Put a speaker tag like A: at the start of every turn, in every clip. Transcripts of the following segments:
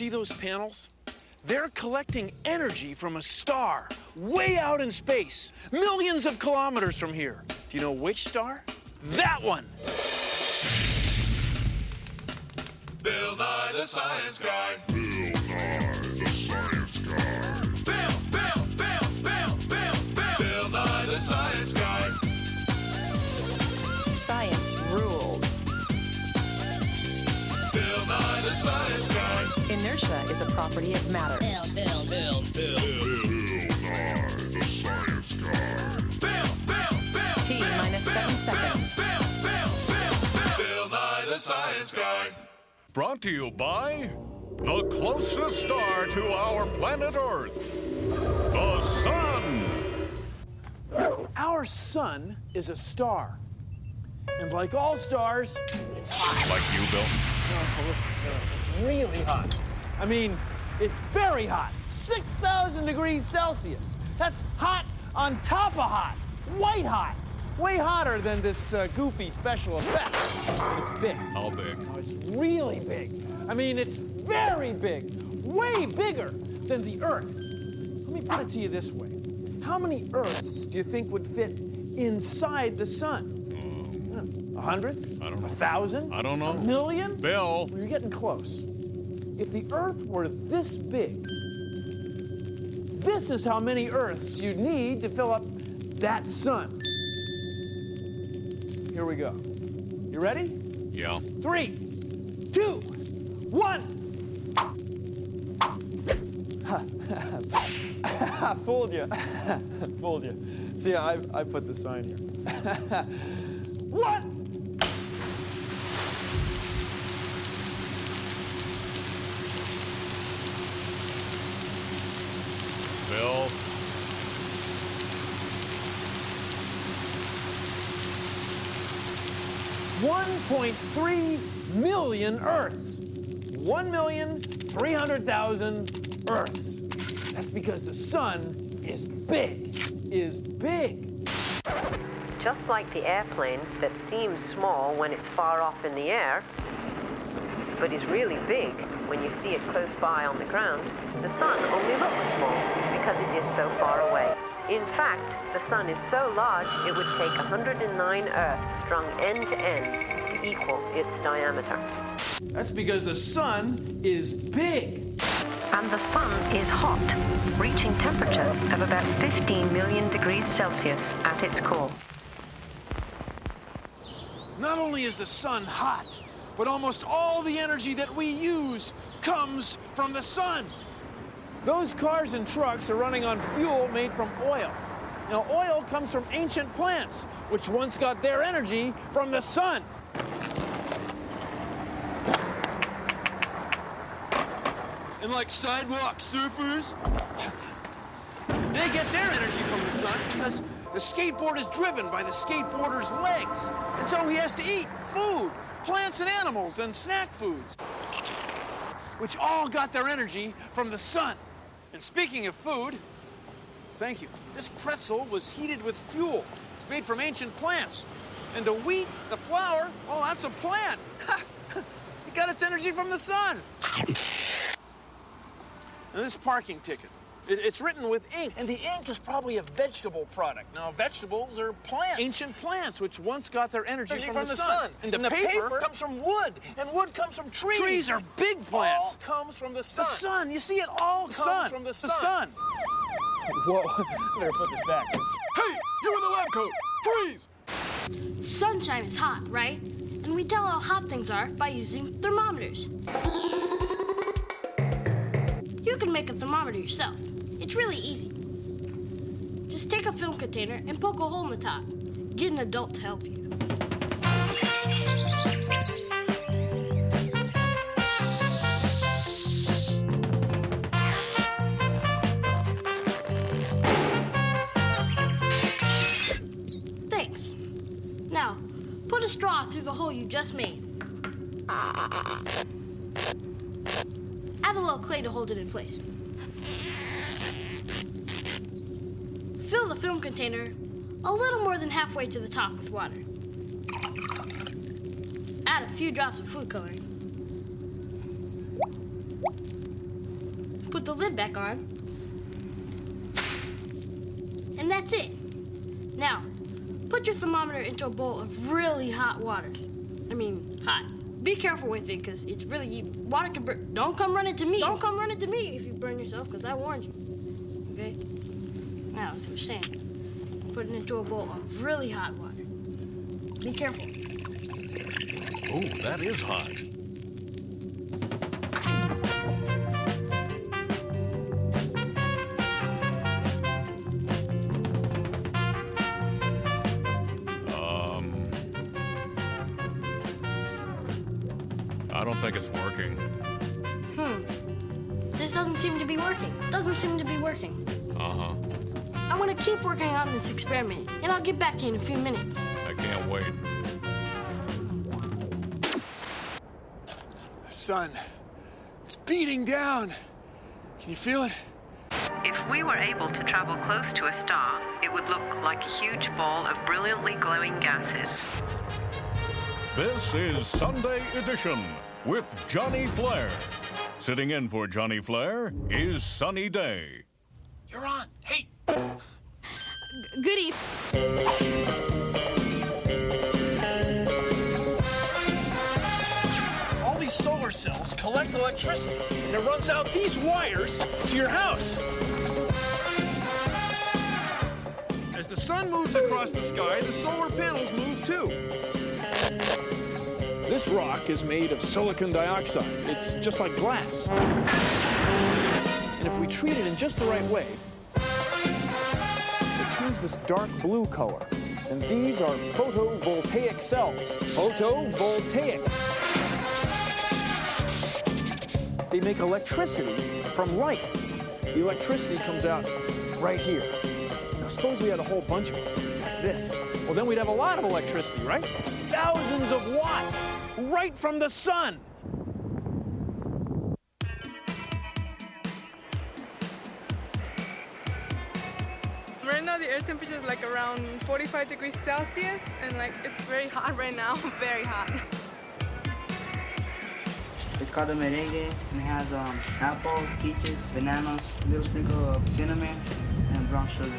A: See those panels? They're collecting energy from a star way out in space, millions of kilometers from here. Do you know which star? That one!
B: Bill Nye the Science Guy.
C: Bill Nye the Science Guy.
B: Bill Nye the Science Guy.
D: Science rules.
B: Bill Nye the Science Guy.
D: Inertia is a property of matter.
C: Bill Nye the Science Guy.
D: T minus 7 seconds.
B: Bill Nye the Science Guy.
E: Brought to you by the closest star to our planet Earth, the Sun.
A: Our sun is a star. And like all stars, it's hot.
E: Like you, Bill?
A: No, listen, it's really hot. I mean, it's very hot. 6,000 degrees Celsius. That's hot on top of hot. White hot. Way hotter than this goofy special effect. It's big.
E: How big?
A: Oh, it's really big. I mean, it's very big. Way bigger than the Earth. Let me put it to you this way. How many Earths do you think would fit inside the sun? 100?
E: I don't know.
A: 1,000?
E: I don't know.
A: 1,000,000?
E: Bill.
A: Well, you're getting close. If the Earth were this big, this is how many Earths you'd need to fill up that sun. Here we go. You ready?
E: Yeah.
A: 3, 2, 1. Fooled you. Fooled you. See, I put the sign here. 1.
E: Bill.
A: $1.3 million Earths. 1,300,000 Earths. That's because the sun is big.
F: Just like the airplane that seems small when it's far off in the air, but is really big when you see it close by on the ground, the sun only looks small because it is so far away. In fact, the sun is so large it would take 109 Earths strung end to end to equal its diameter.
A: That's because the sun is big.
F: And the sun is hot, reaching temperatures of about 15 million degrees Celsius at its core.
A: Not only is the sun hot, but almost all the energy that we use comes from the sun. Those cars and trucks are running on fuel made from oil. Now, oil comes from ancient plants, which once got their energy from the sun. And like sidewalk surfers, they get their energy from the sun because the skateboard is driven by the skateboarder's legs. And so he has to eat food, plants and animals, and snack foods, which all got their energy from the sun. And speaking of food, thank you. This pretzel was heated with fuel. It's made from ancient plants. And the wheat, the flour, well, that's a plant. It got its energy from the sun. And this parking ticket, it's written with ink, and the ink is probably a vegetable product. Now, vegetables are plants. Ancient plants, which once got their energy from the sun. And the paper comes from wood, and wood comes from trees. Trees are big plants. All comes from the sun. The sun, you see, it all comes from the sun. Whoa, I better put this back.
B: Hey, you in the lab coat! Freeze!
G: Sunshine is hot, right? And we tell how hot things are by using thermometers. You can make a thermometer yourself. It's really easy. Just take a film container and poke a hole in the top. Get an adult to help you. Thanks. Now, put a straw through the hole you just made. Add a little clay to hold it in place. Fill the film container a little more than halfway to the top with water. Add a few drops of food coloring. put the lid back on. And that's it. Now, put your thermometer into a bowl of really hot water. I mean, hot. Be careful with it, because it's really heat. Water can burn. Don't come running to me. Don't come running to me if you burn yourself, because I warned you. Okay? Now, as I was saying, put it into a bowl of really hot water. Be careful.
E: Oh, that is hot. I don't think it's working.
G: This doesn't seem to be working. Doesn't seem to be working.
E: Uh-huh.
G: I want to keep working on this experiment, and I'll get back to you in a few minutes.
E: I can't wait.
A: The sun is beating down. Can you feel it?
F: If we were able to travel close to a star, it would look like a huge ball of brilliantly glowing gases.
E: This is Sunday Edition with Johnny Flair. Sitting in for Johnny Flair is Sunny Day.
A: You're on. Hey.
G: Good evening.
A: All these solar cells collect electricity that runs out these wires to your house. As the sun moves across the sky, the solar panels move too. This rock is made of silicon dioxide. It's just like glass. And if we treat it in just the right way, it turns this dark blue color. And these are photovoltaic cells. Photovoltaic. They make electricity from light. The electricity comes out right here. Now, suppose we had a whole bunch of them, like this. Well, then we'd have a lot of electricity, right? Thousands of watts, right from the sun.
H: Right now the air temperature is like around 45 degrees Celsius, and like it's very hot right now, very hot.
I: It's called a merengue, and it has apple, peaches, bananas, a little sprinkle of cinnamon, and brown sugar.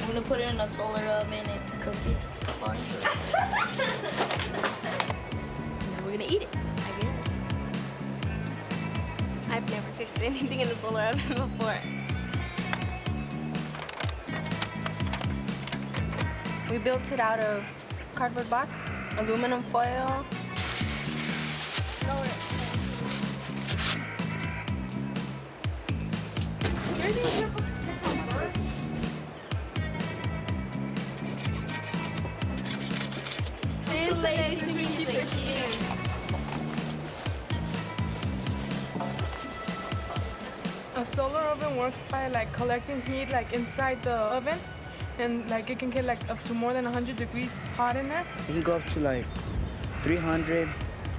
J: I'm gonna put it in a solar oven and cook it.
K: We're gonna eat it, I guess. I've never cooked anything in a solar oven before. We built it out of cardboard box, aluminum foil.
H: A solar oven works by like collecting heat like inside the oven, and like it can get like up to more than 100 degrees hot in there.
I: You can go up to like 300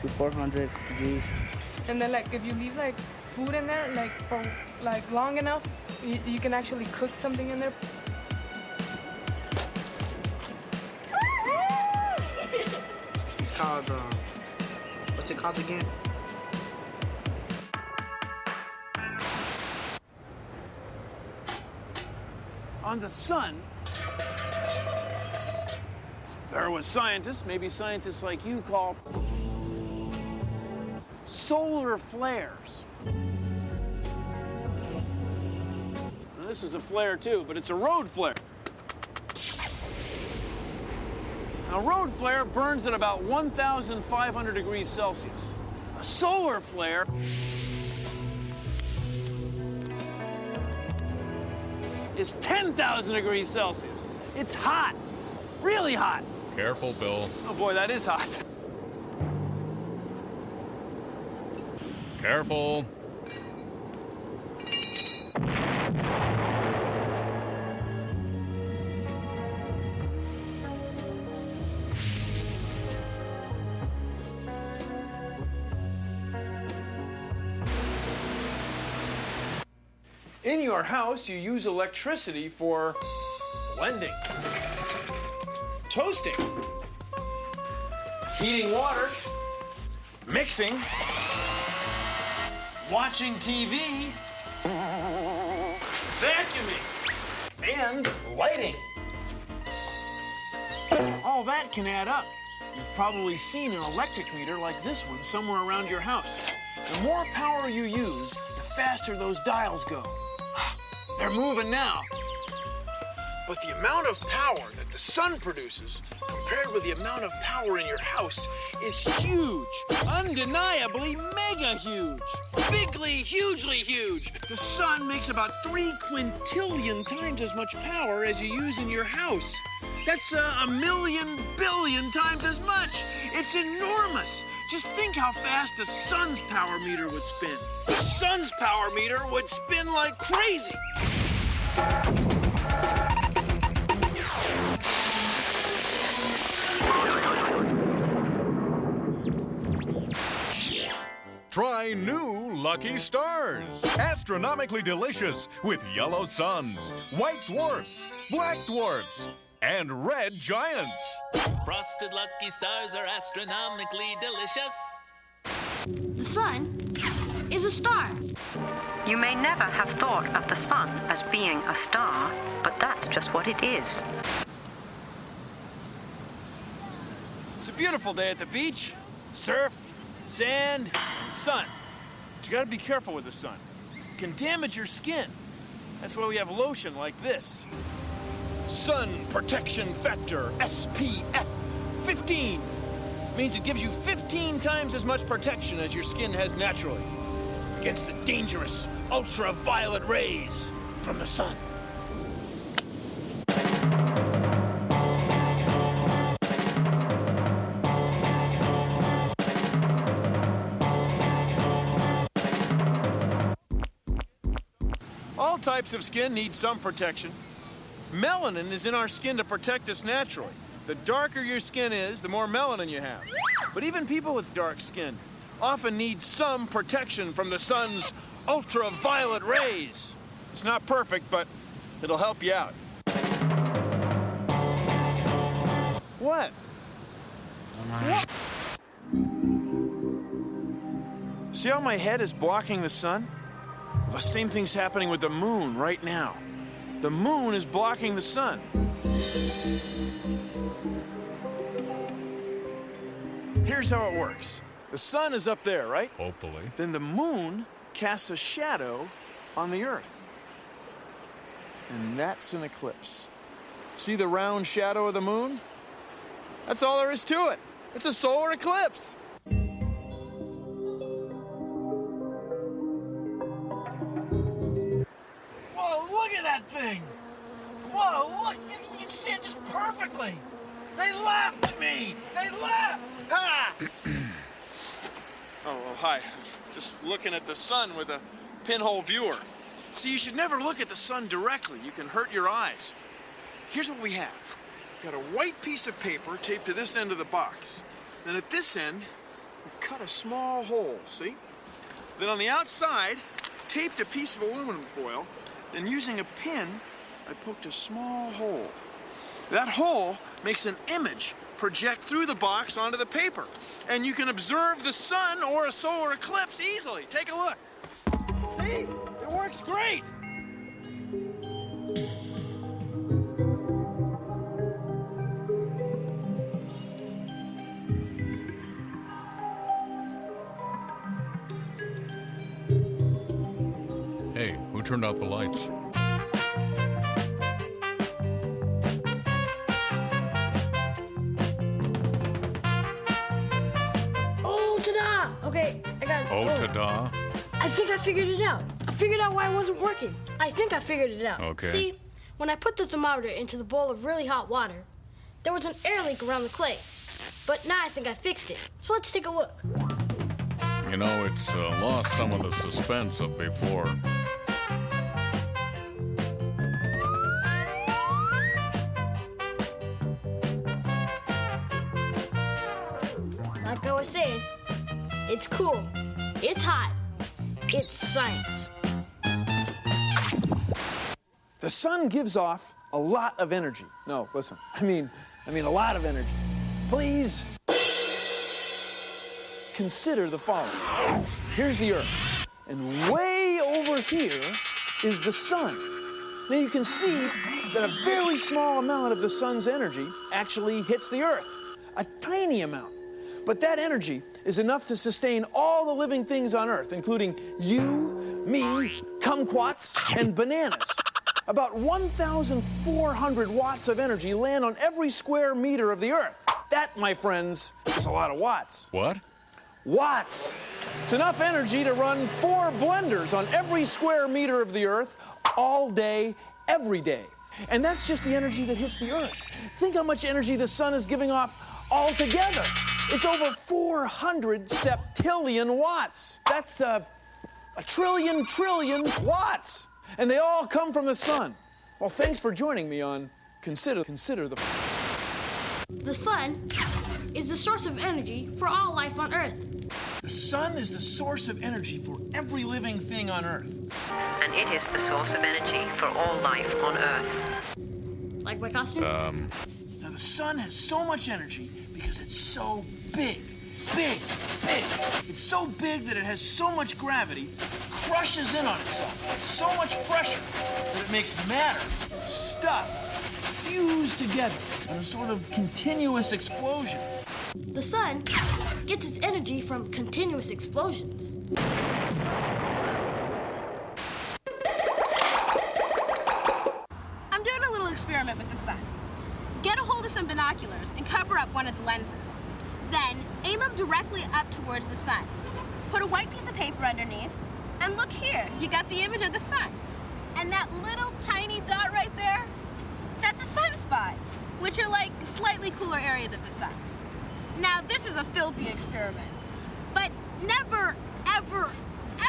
I: to 400 degrees.
H: And then like if you leave like food in there like for like long enough, you can actually cook something in there.
I: It's called, what's it called again?
A: On the sun, there are what scientists, maybe scientists like you, call solar flares. Now, this is a flare too, but it's a road flare. A road flare burns at about 1,500 degrees Celsius. A solar flare is 10,000 degrees Celsius. It's hot, really hot.
E: Careful, Bill.
A: Oh boy, that is hot.
E: Careful.
A: In your house, you use electricity for blending, toasting, heating water, mixing, watching TV, vacuuming, and lighting. All that can add up. You've probably seen an electric meter like this one somewhere around your house. The more power you use, the faster those dials go. They're moving now. But the amount of power that the sun produces compared with the amount of power in your house is huge. Undeniably mega huge. Bigly, hugely huge. The sun makes about 3 quintillion times as much power as you use in your house. That's a million billion times as much. It's enormous. Just think how fast the sun's power meter would spin. The sun's power meter would spin like crazy.
E: Try new Lucky Stars. Astronomically delicious with yellow suns, white dwarfs, black dwarfs, and red giants.
B: Frosted Lucky Stars are astronomically delicious.
G: The sun is a star.
F: You may never have thought of the sun as being a star, but that's just what it is.
A: It's a beautiful day at the beach. Surf, sand, and sun. But you gotta be careful with the sun. It can damage your skin. That's why we have lotion like this. Sun Protection Factor SPF 15 means it gives you 15 times as much protection as your skin has naturally against the dangerous ultraviolet rays from the sun. All types of skin need some protection. Melanin is in our skin to protect us naturally. The darker your skin is, the more melanin you have. But even people with dark skin often need some protection from the sun's ultraviolet rays. It's not perfect, but it'll help you out. What? What? See how my head is blocking the sun? The same thing's happening with the moon right now. The moon is blocking the sun. Here's how it works. The sun is up there, right?
E: Hopefully.
A: Then the moon casts a shadow on the Earth. And that's an eclipse. See the round shadow of the moon? That's all there is to it. It's a solar eclipse. Whoa, look at that thing! Whoa, look, you can see it just perfectly. They laughed at me! They laughed! Ha! Oh, well, hi. I was just looking at the sun with a pinhole viewer. See, you should never look at the sun directly. You can hurt your eyes. Here's what we have. We've got a white piece of paper taped to this end of the box. Then at this end, we've cut a small hole, see? Then on the outside, taped a piece of aluminum foil. Then using a pin, I poked a small hole. That hole makes an image project through the box onto the paper. And you can observe the sun or a solar eclipse easily. Take a look. See? It works great.
E: Hey, who turned out the lights?
G: Oh, ta-da! Okay, I got it.
E: Oh, ta-da.
G: I think I figured it out. I figured out why it wasn't working. I think I figured it out.
E: Okay.
G: See, when I put the thermometer into the bowl of really hot water, there was an air leak around the clay. But now I think I fixed it. So let's take a look.
E: You know, it's lost some of the suspense of before.
G: Like I was saying, it's cool, it's hot, it's science.
A: The sun gives off a lot of energy. No, listen, I mean a lot of energy. Please consider the following. Here's the Earth. And way over here is the sun. Now you can see that a very small amount of the sun's energy actually hits the Earth, a tiny amount. But that energy is enough to sustain all the living things on Earth, including you, me, kumquats, and bananas. About 1,400 watts of energy land on every square meter of the Earth. That, my friends, is a lot of watts.
E: What?
A: Watts. It's enough energy to run 4 blenders on every square meter of the Earth all day, every day. And that's just the energy that hits the Earth. Think how much energy the sun is giving off altogether. It's over 400 septillion watts. That's a trillion watts. And they all come from the sun. Well, thanks for joining me on Consider the...
G: The sun is the source of energy for all life on Earth.
A: The sun is the source of energy for every living thing on Earth.
F: And it is the source of energy for all life on Earth.
G: Like my costume?
A: Now, the sun has so much energy because it's so big. It's so big that it has so much gravity, it crushes in on itself. It's so much pressure that it makes matter, stuff, fuse together in a sort of continuous explosion.
G: The sun gets its energy from continuous explosions.
K: I'm doing a little experiment with the sun. Get a hold of some binoculars and cover up one of the lenses. Then aim them directly up towards the sun. Put a white piece of paper underneath, and look here, you got the image of the sun. And that little tiny dot right there, that's a sunspot, which are like slightly cooler areas of the sun. Now, this is a filthy experiment, but never, ever,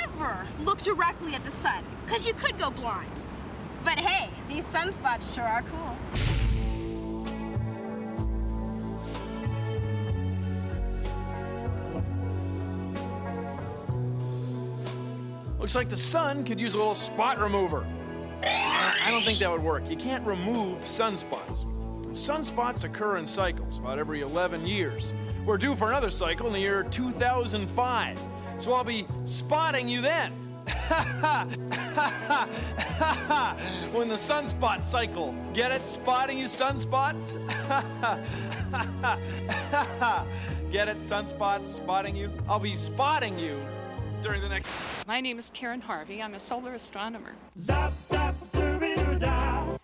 K: ever look directly at the sun, because you could go blind. But hey, these sunspots sure are cool.
A: Looks like the sun could use a little spot remover. I don't think that would work. You can't remove sunspots. Sunspots occur in cycles, about every 11 years. We're due for another cycle in the year 2005. So I'll be spotting you then. When the sunspot cycle. Get it? Spotting you sunspots? Get it? Sunspots, spotting you? I'll be spotting you during the next...
L: My name is Karen Harvey. I'm a solar astronomer.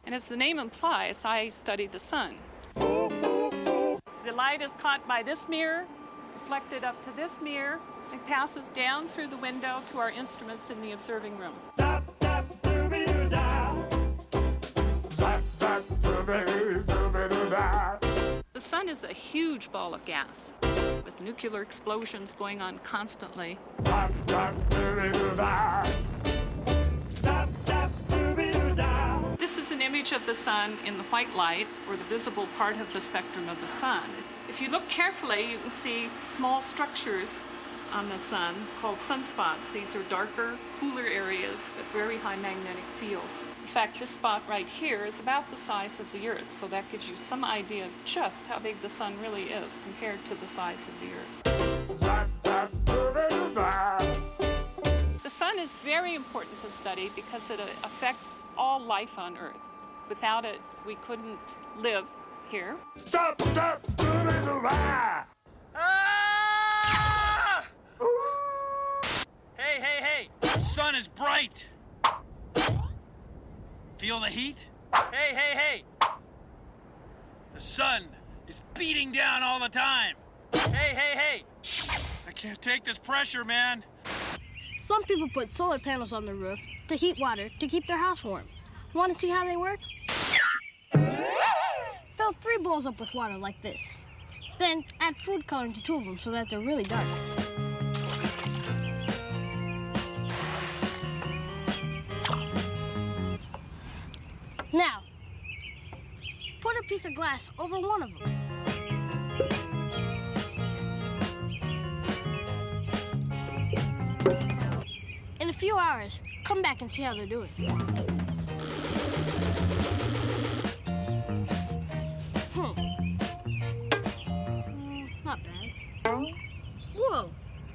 L: And as the name implies, I study the sun. The light is caught by this mirror, reflected up to this mirror, and passes down through the window to our instruments in the observing room. The sun is a huge ball of gas, with nuclear explosions going on constantly. This is an image of the sun in the white light, or the visible part of the spectrum of the sun. If you look carefully, you can see small structures on the sun called sunspots. These are darker, cooler areas with very high magnetic field. In fact, this spot right here is about the size of the Earth, so that gives you some idea of just how big the sun really is compared to the size of the Earth. The sun is very important to study because it affects all life on Earth. Without it, we couldn't live here.
A: Ah! Hey, the sun is bright. Feel the heat? Hey. The sun is beating down all the time. Hey. I can't take this pressure, man.
G: Some people put solar panels on the roof to heat water to keep their house warm. Want to see how they work? Fill 3 bowls up with water like this. Then add food coloring to 2 of them so that they're really dark. Now, put a piece of glass over one of them. In a few hours, come back and see how they're doing. Not bad. Whoa,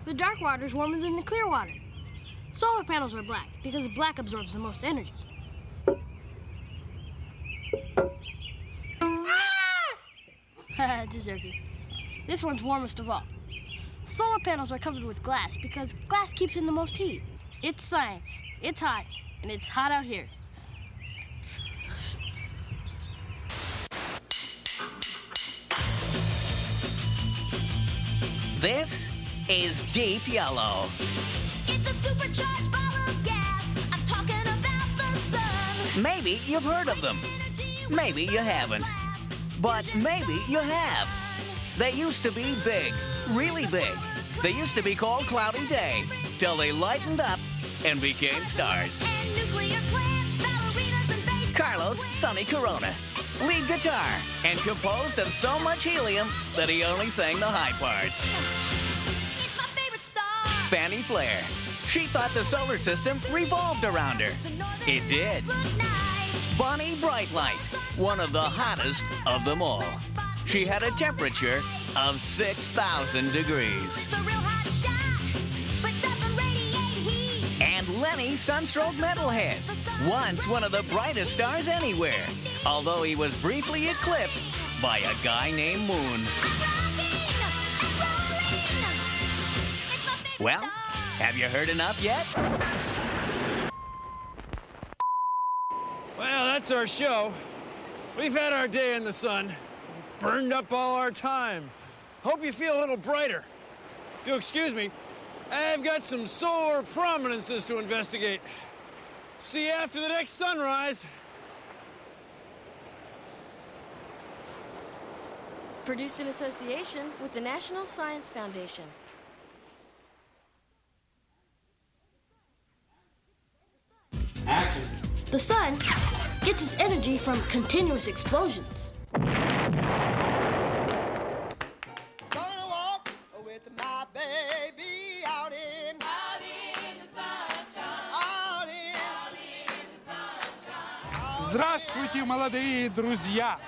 G: the dark water's warmer than the clear water. Solar panels are black because black absorbs the most energy. Just joking. This one's warmest of all. Solar panels are covered with glass because glass keeps in the most heat. It's science. It's hot, and it's hot out here.
M: This is Deep Yellow.
N: It's a supercharged bottle of gas. I'm talking about the sun.
M: Maybe you've heard of them. Maybe you haven't. But maybe you have. They used to be big, really big. They used to be called Cloudy Day, till they lightened up and became stars. Carlos Sonny Corona, lead guitar, and composed of so much helium that he only sang the high parts. Fanny Flare, she thought the solar system revolved around her. It did. Bonnie Brightlight, one of the hottest of them all. She had a temperature of 6,000 degrees. And Lenny Sunstroke Metalhead, once one of the brightest stars anywhere, although he was briefly eclipsed by a guy named Moon. Well, have you heard enough yet?
A: Well, that's our show. We've had our day in the sun. Burned up all our time. Hope you feel a little brighter. If you'll excuse me, I've got some solar prominences to investigate. See you after the next sunrise.
O: Produced in association with the National Science Foundation.
G: Action. The sun gets its energy from continuous explosions.
P: Здравствуйте, молодые друзья!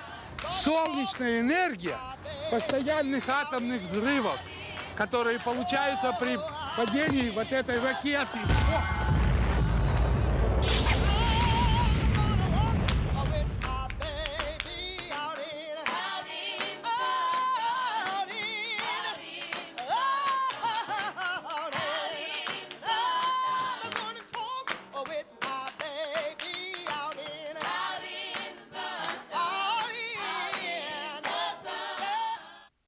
P: Солнечная энергия постоянных атомных взрывов, которые получаются при падении вот этой ракеты.